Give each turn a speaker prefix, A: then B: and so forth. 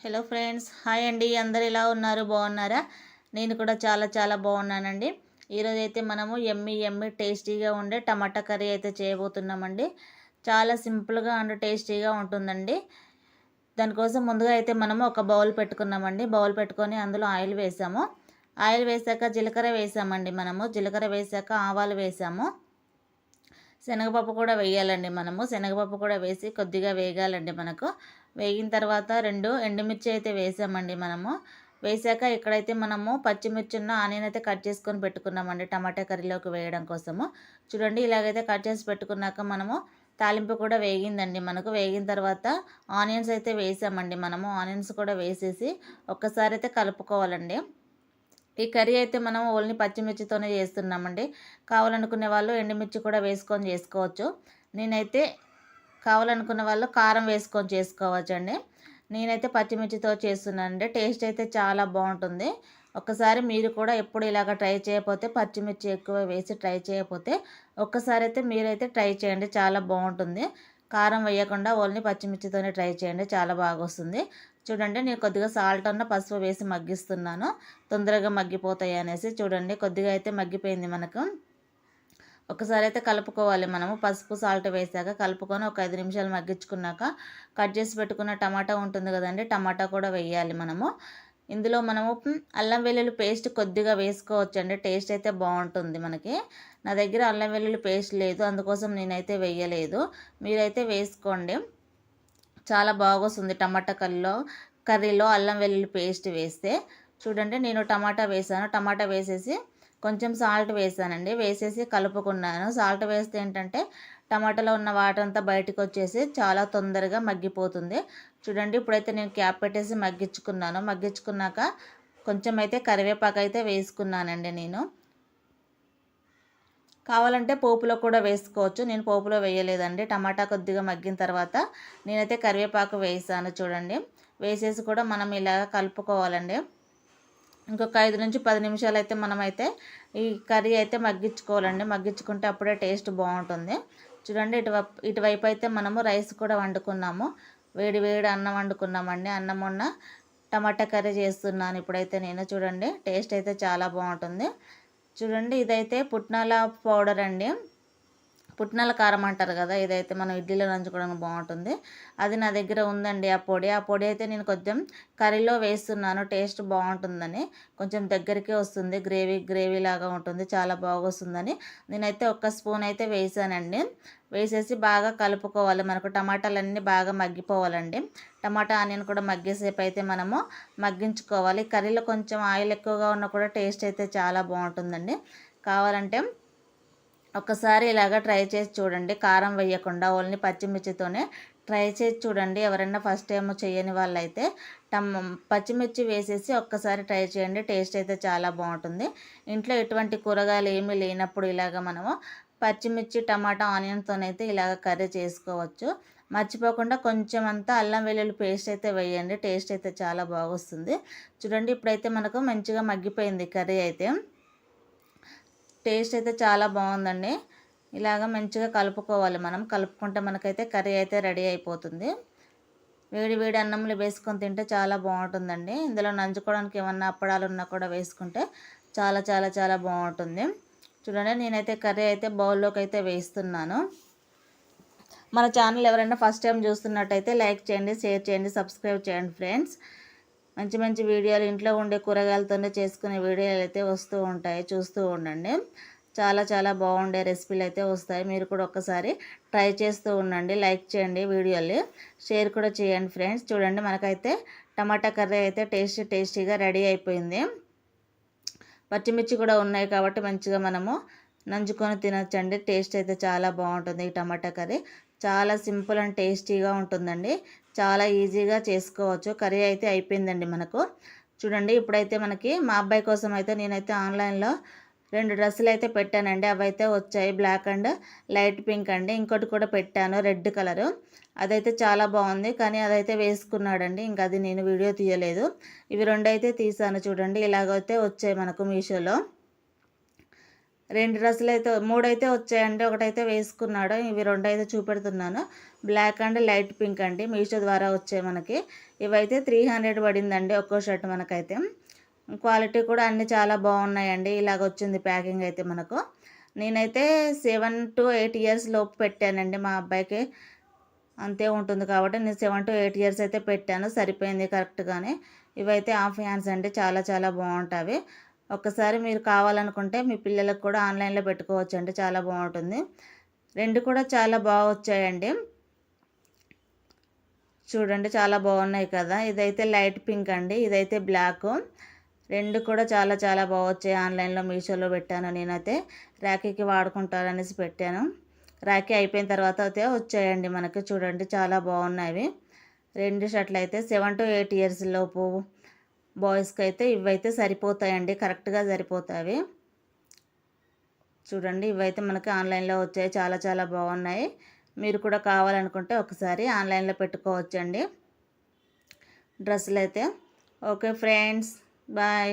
A: Hello friends, hi అండి. అందరు ఎలా ఉన్నారు? బాగున్నారా? నేను కూడా చాలా చాలా బాగున్నానండి. ఈరోజు అయితే మనము ఎమ్మి టేస్టీగా ఉండే టమాటా కర్రీ అయితే చేయబోతున్నామండి. చాలా సింపుల్గా అండ్ టేస్టీగా ఉంటుందండి. దానికోసం ముందుగా అయితే మనము ఒక బౌల్ పెట్టుకున్నామండి. బౌల్ పెట్టుకొని అందులో ఆయిల్ వేసాము. ఆయిల్ వేసాక జీలకర్ర వేసామండి. జీలకర్ర వేసాక ఆవాలు వేసాము. శనగపప్పు కూడా వేయాలండి. శనగపప్పు కూడా వేసి కొద్దిగా వేగాలండి. వేగిన తర్వాత 2 ఎండుమిర్చి అయితే వేసామండి. వేసాక ఇక్కడైతే మనము పచ్చిమిర్చిన్న ఆనియన్ అయితే కట్ చేసుకొని పెట్టుకున్నామండి టమాటా కర్రీలోకి వేయడం కోసము. చూడండి, ఇలాగైతే కట్ చేసి పెట్టుకున్నాక తాలింపు కూడా వేగిందండి. వేగిన తర్వాత ఆనియన్స్ అయితే వేసామండి. ఆనియన్స్ కూడా వేసేసి ఒక్కసారి అయితే కలుపుకోవాలండి. ఈ కర్రీ అయితే మనం ఓన్లీ పచ్చిమిర్చితోనే చేస్తున్నామండి. కావాలనుకునే వాళ్ళు ఎండుమిర్చి కూడా వేసుకొని చేసుకోవచ్చు. నేనైతే కావాలనుకున్న వాళ్ళు కారం వేసుకొని చేసుకోవచ్చు అండి. నేనైతే పచ్చిమిర్చితో చేస్తున్నానండి. టేస్ట్ అయితే చాలా బాగుంటుంది. ఒక్కసారి మీరు కూడా ఎప్పుడు ఇలాగ ట్రై చేయకపోతే, పచ్చిమిర్చి ఎక్కువ వేసి ట్రై చేయకపోతే ఒక్కసారి అయితే మీరైతే ట్రై చేయండి. చాలా బాగుంటుంది. కారం వేయకుండా ఓన్లీ పచ్చిమిర్చితోనే ట్రై చేయండి. చాలా బాగా వస్తుంది. చూడండి, నేను కొద్దిగా సాల్ట్ అన్న పసుపు వేసి మగ్గిస్తున్నాను, తొందరగా మగ్గిపోతాయి అనేసి. చూడండి, కొద్దిగా అయితే మగ్గిపోయింది. ఒకసారి అయితే కలుపుకోవాలి. పసుపు సాల్ట్ వేసాక కలుపుకొని ఒక 5 నిమిషాలు మగ్గించుకున్నాక కట్ చేసి పెట్టుకున్న టమాటా ఉంటుంది కదండి, టమాటా కూడా వేయాలి. ఇందులో అల్లం వెల్లుల్లి పేస్ట్ కొద్దిగా వేసుకోవచ్చండి. టేస్ట్ అయితే బాగుంటుంది. నా దగ్గర అల్లం వెల్లుల్లి పేస్ట్ లేదు, అందుకోసం నేనైతే వేయలేదు. మీరైతే వేసుకోండి. చాలా బాగొస్తుంది టమాటా కర్రీలో అల్లం వెల్లుల్లి పేస్ట్ వేస్తే. చూడండి, నేను టమాటా వేసాను. టమాటా వేసేసి కొంచెం సాల్ట్ వేసానండి. వేసేసి కలుపుకున్నాను. సాల్ట్ వేస్తే ఏంటంటే టమాటాలో ఉన్న వాటర్ అంతా బయటకు వచ్చేసి చాలా తొందరగా మగ్గిపోతుంది. చూడండి, ఇప్పుడైతే నేను క్యాప్ పెట్టేసి మగ్గించుకున్నాక కొంచెం అయితే కరివేపాకు అయితే వేసుకున్నానండి. నేను కావాలంటే పోపులో కూడా వేసుకోవచ్చు. నేను పోపులో వేయలేదండి. టమాటా కొద్దిగా మగ్గిన తర్వాత నేనైతే కరివేపాకు వేసాను. చూడండి, వేసేసి కూడా మనం ఇలాగ కలుపుకోవాలండి. ఇంకొక 5 నుంచి 10 నిమిషాలు అయితే మనమైతే ఈ కర్రీ అయితే మగ్గించుకోవాలండి. మగ్గించుకుంటే అప్పుడే టేస్ట్ బాగుంటుంది. చూడండి, ఇటువైపు అయితే మనము రైస్ కూడా వండుకున్నాము. వేడి వేడి అన్నం వండుకున్నామండి. అన్నం ఉన్న టమాటా కర్రీ చేస్తున్నాను ఇప్పుడైతే నేను. చూడండి, టేస్ట్ అయితే చాలా బాగుంటుంది. చూడండి, ఇదైతే పుట్నాల పౌడర్ అండి. పుట్నాల కారం అంటారు కదా, ఇదైతే మనం ఇడ్లీలో నంచుకోవడానికి బాగుంటుంది. అది నా దగ్గర ఉందండి. ఆ పొడి అయితే నేను కొంచెం కర్రీలో వేస్తున్నాను. టేస్ట్ బాగుంటుందని, కొంచెం దగ్గరికి వస్తుంది, గ్రేవీ లాగా ఉంటుంది, చాలా బాగొస్తుందని నేనైతే 1 స్పూన్ అయితే వేసానండి. వేసేసి బాగా కలుపుకోవాలి. టమాటాలన్నీ బాగా మగ్గిపోవాలండి. టమాటా ఆనియన్ కూడా మగ్గేసేపు అయితే మనము మగ్గించుకోవాలి. కర్రీలో కొంచెం ఆయిల్ ఎక్కువగా ఉన్నా కూడా టేస్ట్ అయితే చాలా బాగుంటుందండి. కావాలంటే ఒక్కసారి ఇలాగ ట్రై చేసి చూడండి. కారం వేయకుండా ఓన్లీ పచ్చిమిర్చితోనే ట్రై చేసి చూడండి. ఎవరైనా ఫస్ట్ టైం చేయని వాళ్ళైతే పచ్చిమిర్చి వేసేసి ఒక్కసారి ట్రై చేయండి. టేస్ట్ అయితే చాలా బాగుంటుంది. ఇంట్లో ఎటువంటి కూరగాయలు ఏమీ లేనప్పుడు ఇలాగ మనము పచ్చిమిర్చి, టమాటా, ఆనియన్తోనైతే ఇలాగ కర్రీ చేసుకోవచ్చు. మర్చిపోకుండా కొంచెం అంతా అల్లం వెల్లుల్లి పేస్ట్ అయితే వేయండి. టేస్ట్ అయితే చాలా బాగొస్తుంది. చూడండి, ఇప్పుడైతే మనకు మంచిగా మగ్గిపోయింది కర్రీ అయితే. టేస్ట్ అయితే చాలా బాగుందండి. ఇలాగ మంచిగా కలుపుకోవాలి. కలుపుకుంటే మనకైతే కర్రీ అయితే రెడీ అయిపోతుంది. వేడి వేడి అన్నంలో వేసుకొని తింటే చాలా బాగుంటుందండి. ఇందులో నంచుకోవడానికి ఏమన్నా అప్పడాలు ఉన్నా కూడా వేసుకుంటే చాలా చాలా చాలా బాగుంటుంది. చూడండి, నేనైతే కర్రీ అయితే బౌల్లోకి అయితే వేస్తున్నాను. మన ఛానల్ ఎవరైనా ఫస్ట్ టైం చూస్తున్నట్టయితే లైక్ చేయండి, షేర్ చేయండి, సబ్స్క్రైబ్ చేయండి ఫ్రెండ్స్. మంచి మంచి వీడియోలు, ఇంట్లో ఉండే కూరగాయలతోనే చేసుకునే వీడియోలు అయితే వస్తూ ఉంటాయి, చూస్తూ ఉండండి. చాలా చాలా బాగుండే రెసిపీలు అయితే వస్తాయి. మీరు కూడా ఒక్కసారి ట్రై చేస్తూ ఉండండి. లైక్ చేయండి, వీడియోలు షేర్ కూడా చేయండి ఫ్రెండ్స్. చూడండి, మనకైతే టమాటా కర్రీ అయితే టేస్టీగా రెడీ అయిపోయింది. పచ్చిమిర్చి కూడా ఉన్నాయి కాబట్టి మంచిగా మనము నంచుకొని తినొచ్చండి. టేస్ట్ అయితే చాలా బాగుంటుంది. ఈ టమాటా కర్రీ చాలా సింపుల్ అండ్ టేస్టీగా ఉంటుందండి. చాలా ఈజీగా చేసుకోవచ్చు. కర్రీ అయితే అయిపోయిందండి చూడండి, ఇప్పుడైతే మా అబ్బాయి కోసం అయితే నేనైతే ఆన్లైన్లో 2 డ్రెస్సులు అయితే పెట్టానండి. అవైతే వచ్చాయి, బ్లాక్ అండ్ లైట్ పింక్ అండి. ఇంకోటి కూడా పెట్టాను, రెడ్ కలరు. అదైతే చాలా బాగుంది, కానీ అదైతే వేసుకున్నాడండి. ఇంకా అది నేను వీడియో తీయలేదు. ఇవి 2 అయితే తీసాను. చూడండి, ఇలాగైతే వచ్చాయి మీషోలో. 2 డ్రెస్సులైతే 3 అయితే వచ్చాయండి. ఒకటైతే వేసుకున్నాడు. ఇవి 2 అయితే చూపెడుతున్నాను. బ్లాక్ అండ్ లైట్ పింక్ అండి. మీషో ద్వారా వచ్చాయి మనకి. ఇవైతే 300 పడిందండి ఒక్కో షర్ట్ మనకైతే. క్వాలిటీ కూడా అన్నీ చాలా బాగున్నాయండి. ఇలాగొచ్చింది ప్యాకింగ్ అయితే మనకు. నేనైతే 7-8 ఇయర్స్ లోపు పెట్టానండి మా అబ్బాయికి. అంతే ఉంటుంది కాబట్టి నేను 7-8 ఇయర్స్ అయితే పెట్టాను. సరిపోయింది కరెక్ట్‌గానే. ఇవైతే హాఫ్ హ్యాండ్స్ అండి. చాలా చాలా బాగుంటాయి. ఒక్కసారి మీరు కావాలనుకుంటే మీ పిల్లలకు కూడా ఆన్లైన్‌లో పెట్టుకోవచ్చండి. చాలా బాగుంటుంది. 2 కూడా చాలా బాగా వచ్చాయండి. చూడండి చాలా బాగున్నాయి కదా! ఇదైతే లైట్ పింక్ అండి. ఇదైతే బ్లాకు. 2 కూడా చాలా చాలా బాగా వచ్చాయి. ఆన్లైన్‌లో మీషోలో పెట్టాను నేనైతే. రాఖీకి వాడుకుంటారనేసి పెట్టాను. రాఖీ అయిపోయిన తర్వాత అయితే వచ్చాయండి మనకి. చూడండి చాలా బాగున్నాయి. 2 షర్ట్లు అయితే 7-8 ఇయర్స్ లోపు బాయ్స్కి అయితే ఇవైతే సరిపోతాయండి. కరెక్ట్‌గా సరిపోతాయి. చూడండి ఇవైతే మనకి ఆన్లైన్‌లో వచ్చాయి. చాలా చాలా బాగున్నాయి. మీరు కూడా కావాలనుకుంటే ఒకసారి ఆన్లైన్‌లో పెట్టుకోవచ్చండి డ్రెస్సులైతే. Okay friends, bye.